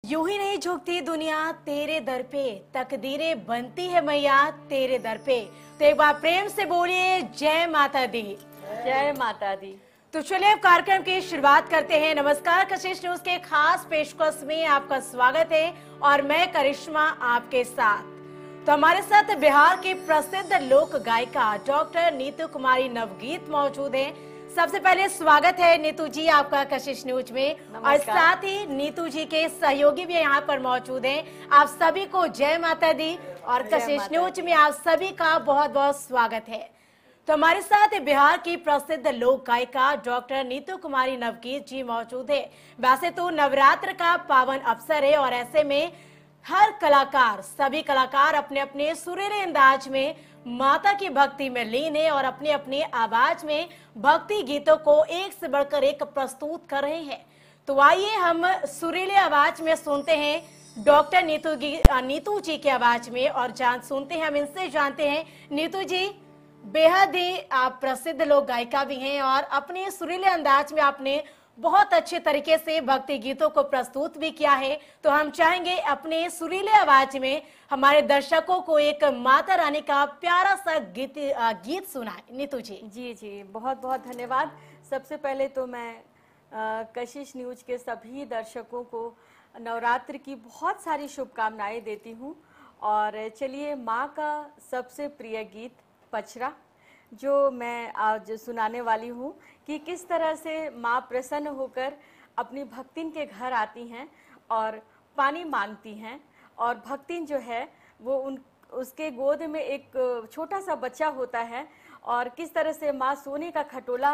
यूं ही नहीं झुकती दुनिया तेरे दर पे, तकदीरें बनती है मैया तेरे दर पे। तो एक बार प्रेम से बोलिए जय माता दी। जय माता दी। तो चलिए अब कार्यक्रम की शुरुआत करते हैं। नमस्कार, कशिश न्यूज के खास पेशकश में आपका स्वागत है और मैं करिश्मा आपके साथ। तो हमारे साथ बिहार की प्रसिद्ध लोक गायिका डॉक्टर नीतू कुमारी नवगीत मौजूद हैं। सबसे पहले स्वागत है नीतू जी आपका कशिश न्यूज में। और साथ ही नीतू जी के सहयोगी भी यहाँ पर मौजूद हैं। आप सभी को जय माता दी और कशिश न्यूज में आप सभी का बहुत बहुत स्वागत है। तो हमारे साथ बिहार की प्रसिद्ध लोक गायिका डॉक्टर नीतू कुमारी नवगीत जी मौजूद है। वैसे तो नवरात्र का पावन अवसर है और ऐसे में हर कलाकार, सभी कलाकार अपने अपने सुरीले अंदाज में माता की भक्ति में लीन है और अपने अपने आवाज में भक्ति गीतों को एक से बढ़कर एक प्रस्तुत कर रहे हैं। तो आइए हम सुरीले आवाज में सुनते हैं डॉक्टर नीतू जी की आवाज में और सुनते हैं, हम इनसे जानते हैं। नीतू जी, बेहद ही आप प्रसिद्ध लोक गायिका भी हैं और अपने सुरीले अंदाज में आपने बहुत अच्छे तरीके से भक्ति गीतों को प्रस्तुत भी किया है। तो हम चाहेंगे अपने सुरीले आवाज में हमारे दर्शकों को एक माता रानी का प्यारा सा गीत सुनाए। नीतू जी। जी, बहुत बहुत धन्यवाद। सबसे पहले तो मैं कशिश न्यूज के सभी दर्शकों को नवरात्र की बहुत सारी शुभकामनाएं देती हूँ। और चलिए, माँ का सबसे प्रिय गीत पचरा जो मैं आज सुनाने वाली हूँ कि किस तरह से माँ प्रसन्न होकर अपनी भक्तिन के घर आती हैं और पानी मांगती हैं। और भक्तिन जो है वो उसके गोद में एक छोटा सा बच्चा होता है और किस तरह से माँ सोने का खटोला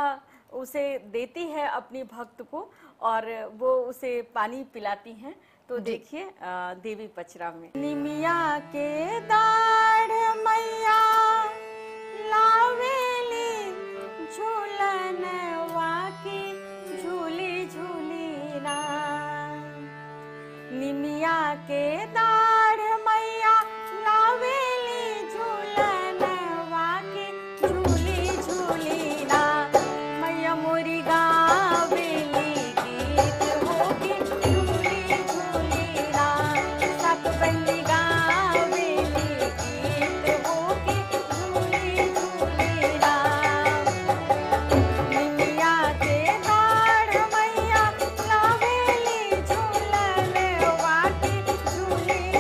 उसे देती है अपनी भक्त को और वो उसे पानी पिलाती हैं। तो देखिए देवी पचरा में। निमिया के दाढ़ मैया लावेली झूलन वाकी झूली झूली ना। निमिया के दाढ़ मैया लावेली झूलन वाकी झूली झूली ना। मैया मोरी गावेली गीत होगी झूली झूली ना। सात बंदी गावेली गीत होगी झूली झूली ना। निमिया के दाढ़ मैया लावेली झूलन वाकी झूली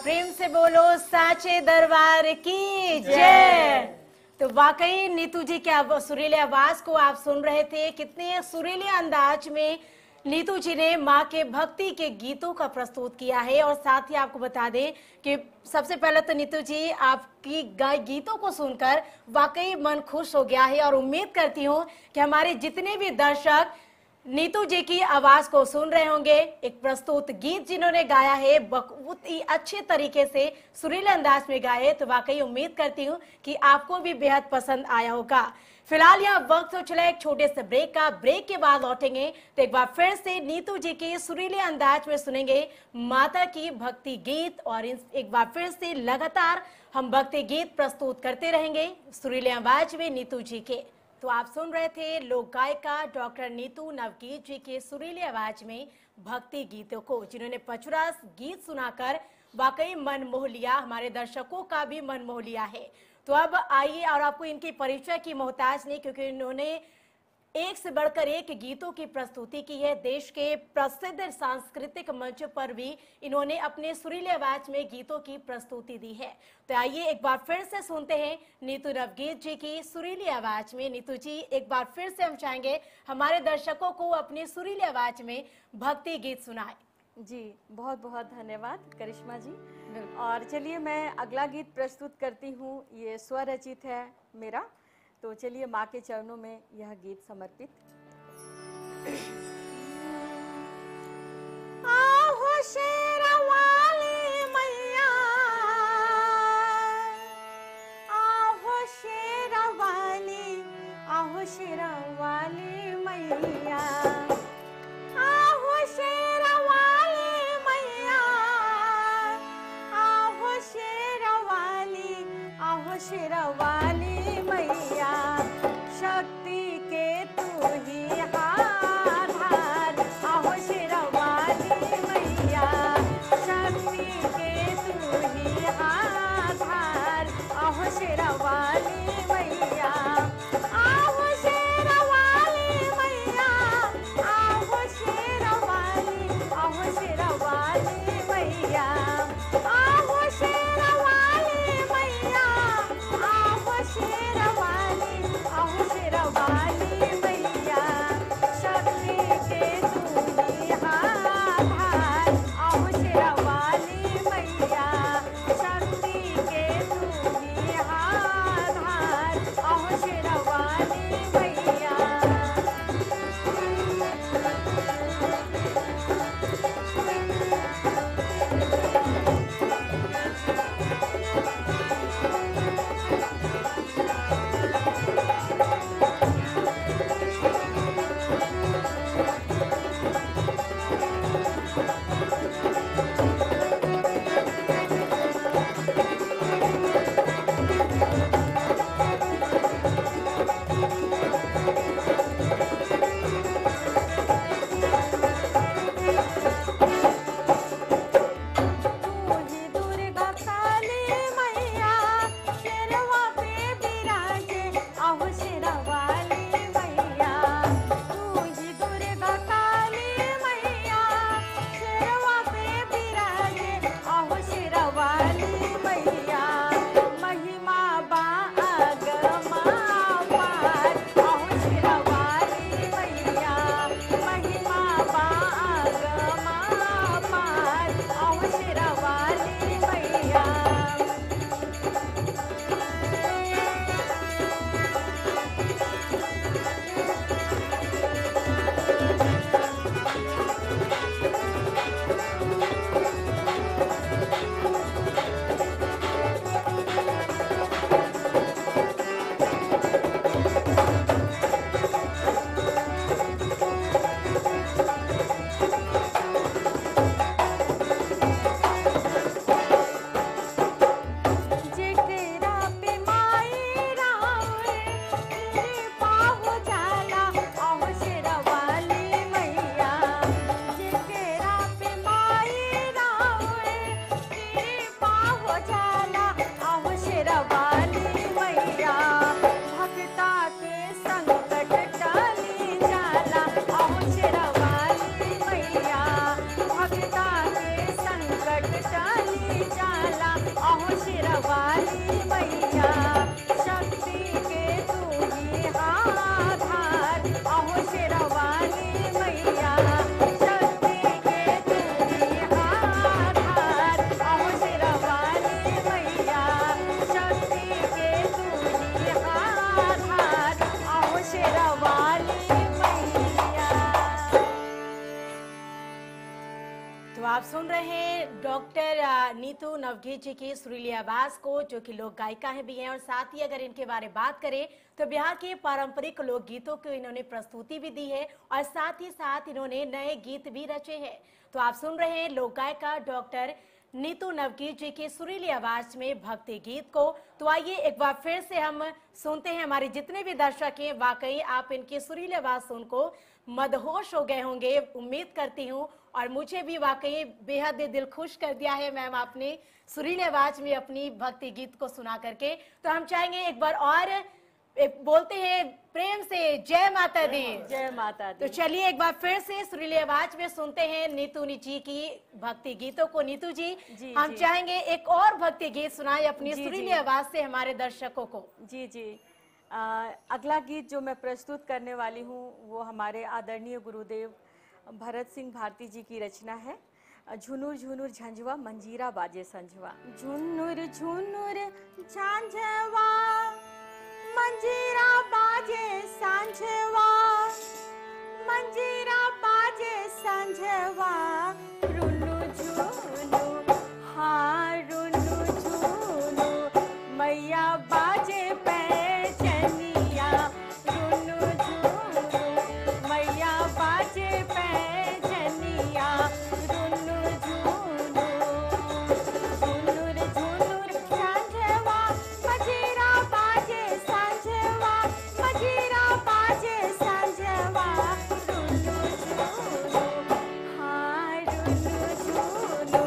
प्रेम से बोलो साचे दरबार की जय। तो वाकई नीतू जी के सुरीले आवाज को आप सुन रहे थे। कितने सुरीले अंदाज में नीतू जी ने माँ के भक्ति के गीतों का प्रस्तुत किया है। और साथ ही आपको बता दें कि सबसे पहले तो नीतू जी आपकी गाय गीतों को सुनकर वाकई मन खुश हो गया है और उम्मीद करती हूँ कि हमारे जितने भी दर्शक नीतू जी की आवाज को सुन रहे होंगे। एक प्रस्तुत गीत जिन्होंने गाया है बहुत ही अच्छे तरीके से सुरीले अंदाज में गाए, तो वाकई उम्मीद करती हूँ कि आपको भी बेहद पसंद आया होगा। फिलहाल यहाँ वक्त हो चला एक छोटे से ब्रेक का। ब्रेक के बाद लौटेंगे तो एक बार फिर से नीतू जी के सुरीले अंदाज में सुनेंगे माता की भक्ति गीत। और एक बार फिर से लगातार हम भक्ति गीत प्रस्तुत करते रहेंगे सुरीले आवाज में नीतू जी के। तो आप सुन रहे थे लोक गायिका डॉक्टर नीतू नवगीत जी के सुरीली आवाज में भक्ति गीतों को, जिन्होंने पचुरा गीत सुनाकर वाकई मन मोह लिया, हमारे दर्शकों का भी मन मोह लिया है। तो अब आइए, और आपको इनके परिचय की मोहताज नहीं, क्योंकि इन्होंने एक से बढ़कर एक गीतों की प्रस्तुति की है। देश के प्रसिद्ध सांस्कृतिक मंच पर भी इन्होंने अपने सुरीले आवाज में गीतों की प्रस्तुति दी है। तो आइए एक बार फिर से सुनते हैं नीतू नवगीत जी की सुरीली आवाज में। नीतू जी, एक बार फिर से हम चाहेंगे हमारे दर्शकों को अपनी सुरीली आवाज में भक्ति गीत सुनाए। जी बहुत बहुत धन्यवाद करिश्मा जी। और चलिए मैं अगला गीत प्रस्तुत करती हूँ। ये स्वरचित है मेरा, तो चलिए माँ के चरणों में यह गीत समर्पित। आहो शेरवाली मैया, आहो शेरवाली, आहो शेरवाली मैया, आहो शेरवाली मैया, आहो शेरवाली, आहो शेरवाली मैया, शक्ति के तू ही आधार, आहो शेरवाली मैया, शक्ति के तू ही आधार, आहो शेरवाली मैया, आहो शेरवाली मैया, आहो शेरावाली मैया शक्ति के तूने आधार, आहो शेरावाली मैया शक्ति के तूने आधार, आहो शेरावाली मैया। तो आप सुन रहे हैं डॉक्टर नीतू नवगीत जी की सुरीली आवाज को, जो कि लोक गायिका हैं भी हैं, और साथ ही अगर इनके बारे में बात करें तो बिहार के पारंपरिक लोकगीतों को इन्होंने प्रस्तुति भी दी है और साथ ही साथ इन्होंने नए गीत भी रचे हैं। तो आप सुन रहे हैं लोक गायिका डॉक्टर नीतू नवगीत जी की सुरीली आवाज में भक्ति गीत को। तो आइए एक बार फिर से हम सुनते हैं। हमारे जितने भी दर्शक हैं, वाकई आप इनकी सुरीली आवाज सुनको मदहोश हो गए होंगे, उम्मीद करती हूँ, और मुझे भी वाकई बेहद दिल खुश कर दिया है मैम आपने सुरीली आवाज में अपनी भक्ति गीत को सुना करके। तो हम चाहेंगे एक बार और बोलते हैं प्रेम से जय माता दी। जय माता दी। तो चलिए एक बार फिर से सुरीली आवाज में सुनते हैं नीतू जी की भक्ति गीतों को। नीतू जी, हम चाहेंगे एक और भक्ति गीत सुनाए अपनी सुरीली आवाज से हमारे दर्शकों को। जी जी। अगला गीत जो मैं प्रस्तुत करने वाली हूँ वो हमारे आदरणीय गुरुदेव भरत सिंह भारती जी की रचना है। झुनुर झुनुर झंझवा मंजीरा बाजे संझवा। झुनुर झुनुर झंझवा मंजीरा बाजे संझवा, मंजीरा बाजे संझवा, रुनु झुनु हाँ रुनु झुनु मैया बाजे पैजनिया, रुनु झुनु मैया बाजे पैजनिया, रुनु झुनु। झुनुर झुनुर झंझवा मंजीरा बाजे संझवा, मंजीरा बाजे संझवा, रुनु झुनु हाँ रुनु झुनु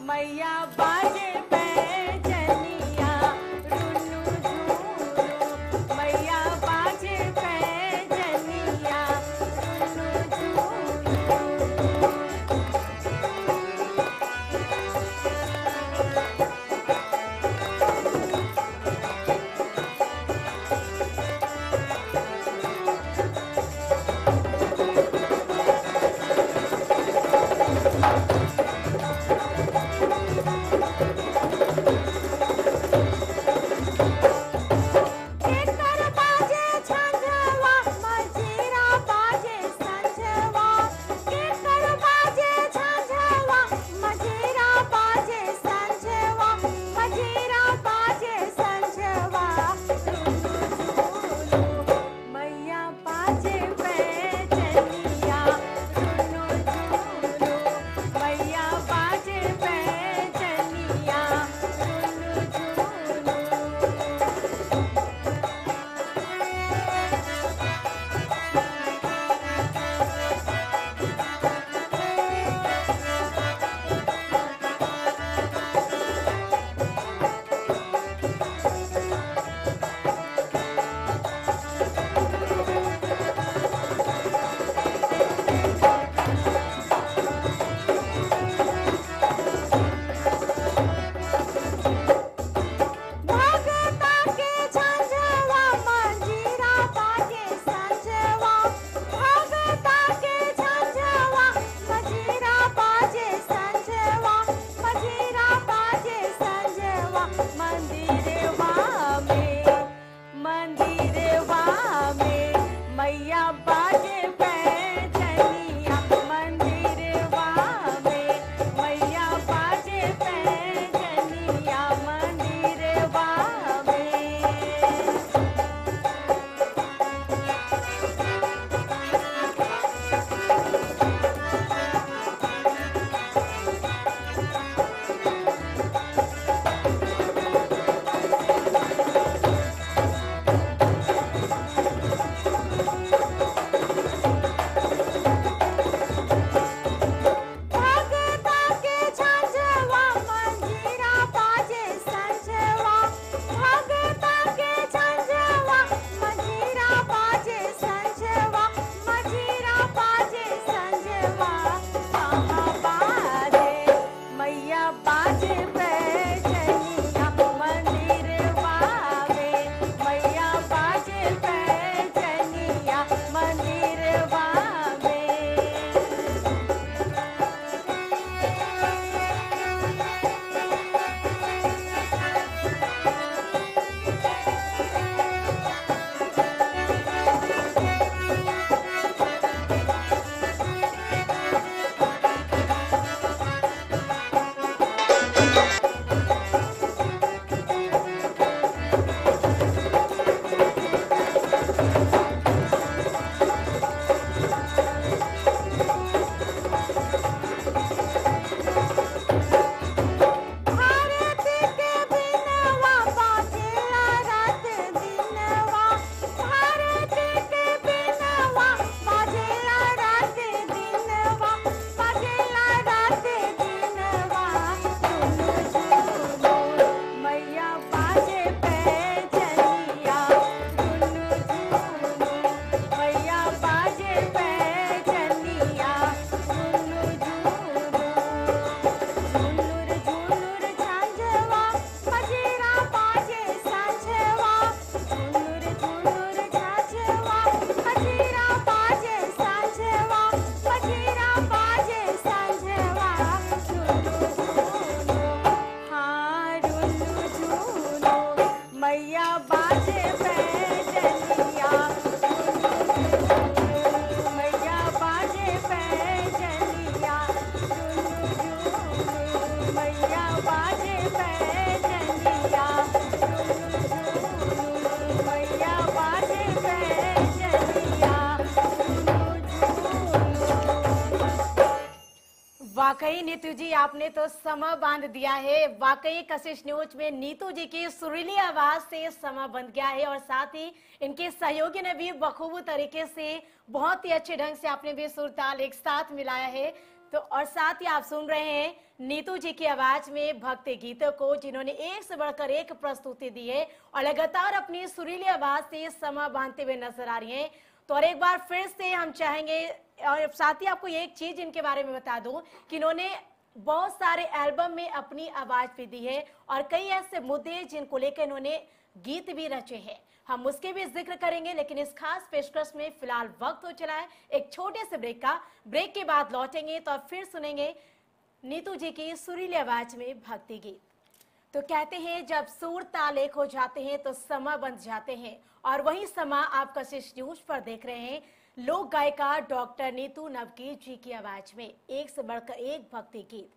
मैया बाजे पैजनिया, रुनु झुनु मैया बाजे पैजनिया, रुनु झुनु। केकर बाजे झंझवा मंजीरा बाजे संझवा, केकर बाजे झंझवा मंजीरा बाजे संझवा, मंजीरा बाजे संझवा, रुनु झुनु मैया बाजे पैजनिया, रुनु झुनु मैया बाजे पैजनिया, रुनु झुनु। भगता के झंझवा मंजीरा बाजे संझवा, भगता के झंझवा मंजीरा बाजे संझवा, मंजीरा बाजे संझवा, मंदिरवा में मैया बाजे पैजनिया, मंदिरवा में मैया बाजे पैजनिया, मंदिरवा में। वाकई नीतू जी आपने तो समा बांध दिया है। वाकई कशिश न्यूज में नीतू जी की सुरीली आवाज से समा बंध गया है और साथ ही इनके सहयोगी ने भी बखूबी तरीके से बहुत ही अच्छे ढंग से आपने भी सुर ताल एक साथ मिलाया है। तो और साथ ही आप सुन रहे हैं नीतू जी की आवाज में भक्ति गीतों को, जिन्होंने एक से बढ़कर एक प्रस्तुति दी है और लगातार अपनी सुरीली आवाज से समा बांधते हुए नजर आ रही हैं। तो और एक बार फिर से हम चाहेंगे और साथ ही आपको एक चीज इनके बारे में बता दूं कि इन्होंने बहुत सारे एल्बम में अपनी आवाज भी दी है और कई ऐसे मुद्दे जिनको लेकर इन्होंने गीत भी रचे हैं, हम उसके भी जिक्र करेंगे। लेकिन इस खास पेशकश में फिलहाल वक्त हो चला है एक छोटे से ब्रेक का। ब्रेक के बाद लौटेंगे तो फिर सुनेंगे नीतू जी की सुरीली आवाज में भक्ति गीत। तो कहते हैं जब सुर ताल एक हो जाते हैं तो समा बंध जाते हैं, और वही समा आप कशिश न्यूज पर देख रहे हैं। लोक गायिका डॉक्टर नीतू नवगीत जी की आवाज में एक से बढ़कर एक भक्ति गीत।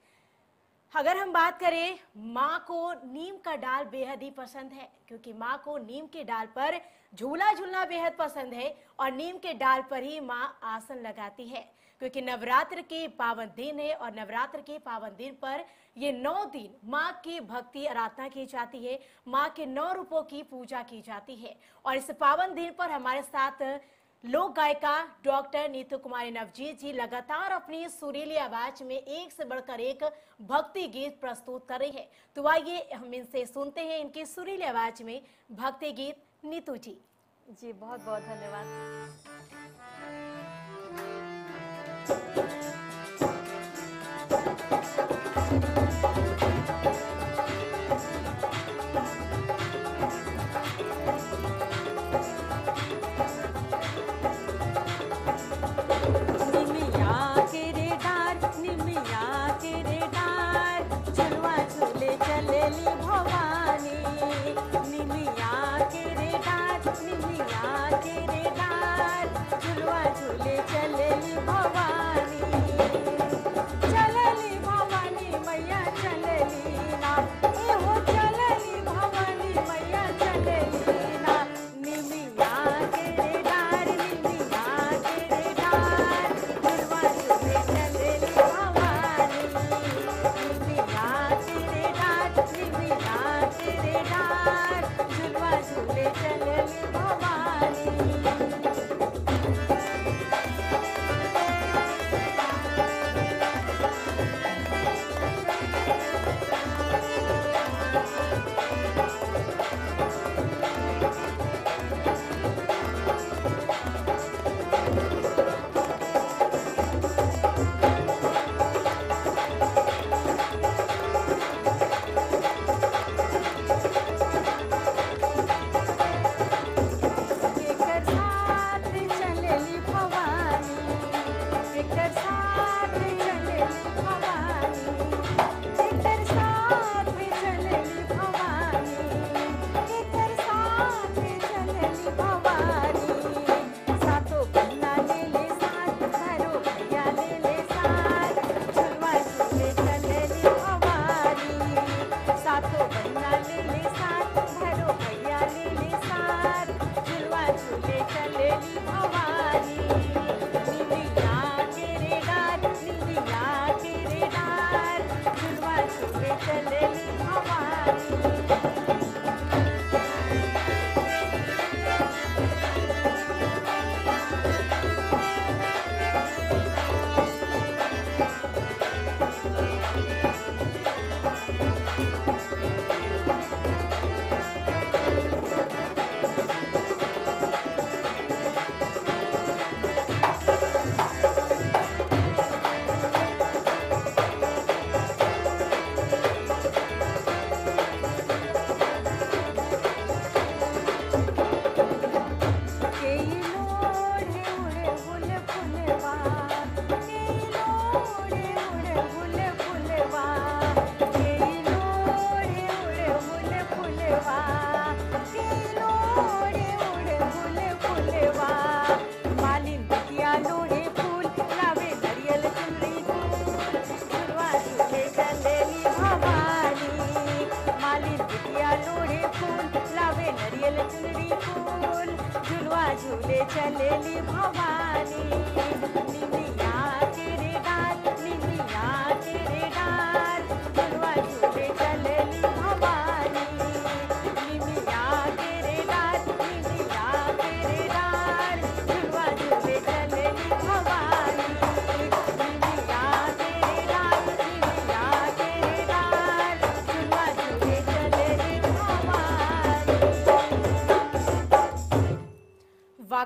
अगर हम बात करें, माँ को नीम का डाल बेहद ही पसंद है, क्योंकि माँ को नीम के डाल पर झूला झूलना बेहद पसंद है और नीम के डाल पर ही माँ आसन लगाती है, क्योंकि नवरात्र के पावन दिन है और नवरात्र के पावन दिन पर ये 9 दिन माँ की भक्ति आराधना की जाती है, माँ के 9 रूपों की पूजा की जाती है। और इस पावन दिन पर हमारे साथ लोक गायिका डॉक्टर नीतू कुमारी नवजीत जी लगातार अपनी सुरीली आवाज में एक से बढ़कर एक भक्ति गीत प्रस्तुत कर रही है। तो आइए हम इनसे सुनते हैं इनकी सुरीली आवाज में भक्ति गीत। नीतू जी जी बहुत बहुत धन्यवाद।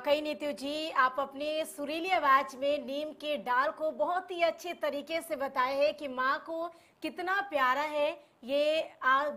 वाकई नीतू जी, आप अपनी सुरीली आवाज में नीम के डाल को बहुत ही अच्छे तरीके से बताए हैं कि माँ को कितना प्यारा है ये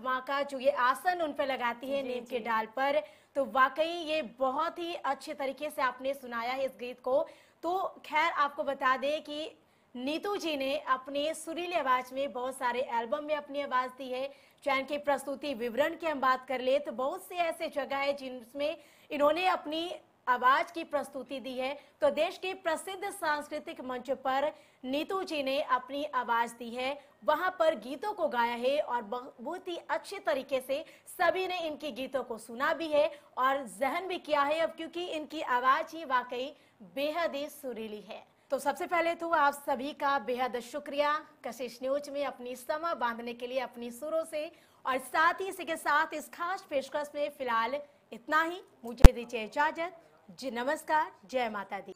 माँ का जो ये आसन उन पर लगाती है जी, नीम के जी। डाल पर। तो वाकई ये बहुत ही अच्छे तरीके से आपने सुनाया है इस गीत को। तो खैर आपको बता दें कि नीतू जी ने अपनी सुरीली आवाज में बहुत सारे एल्बम में अपनी आवाज दी है। चैन की प्रस्तुति विवरण की हम बात कर ले तो बहुत से ऐसे जगह है जिनमें इन्होंने अपनी आवाज की प्रस्तुति दी है। तो देश के प्रसिद्ध सांस्कृतिक मंच पर नीतू जी ने अपनी आवाज दी है, वहां पर गीतों को गाया है और बहुत ही अच्छे तरीके से सभी ने इनके गीतों को सुना भी है और जहन भी किया है, अब क्योंकि इनकी आवाज ही वाकई बेहद ही सुरीली है। तो सबसे पहले तो आप सभी का बेहद शुक्रिया कशिश न्यूज में अपनी समय बांधने के लिए अपनी सुरों से, और साथ ही इसी के साथ इस खास पेशकश में फिलहाल इतना ही। मुझे दीजिए इजाजत। जी नमस्कार, जय माता दी।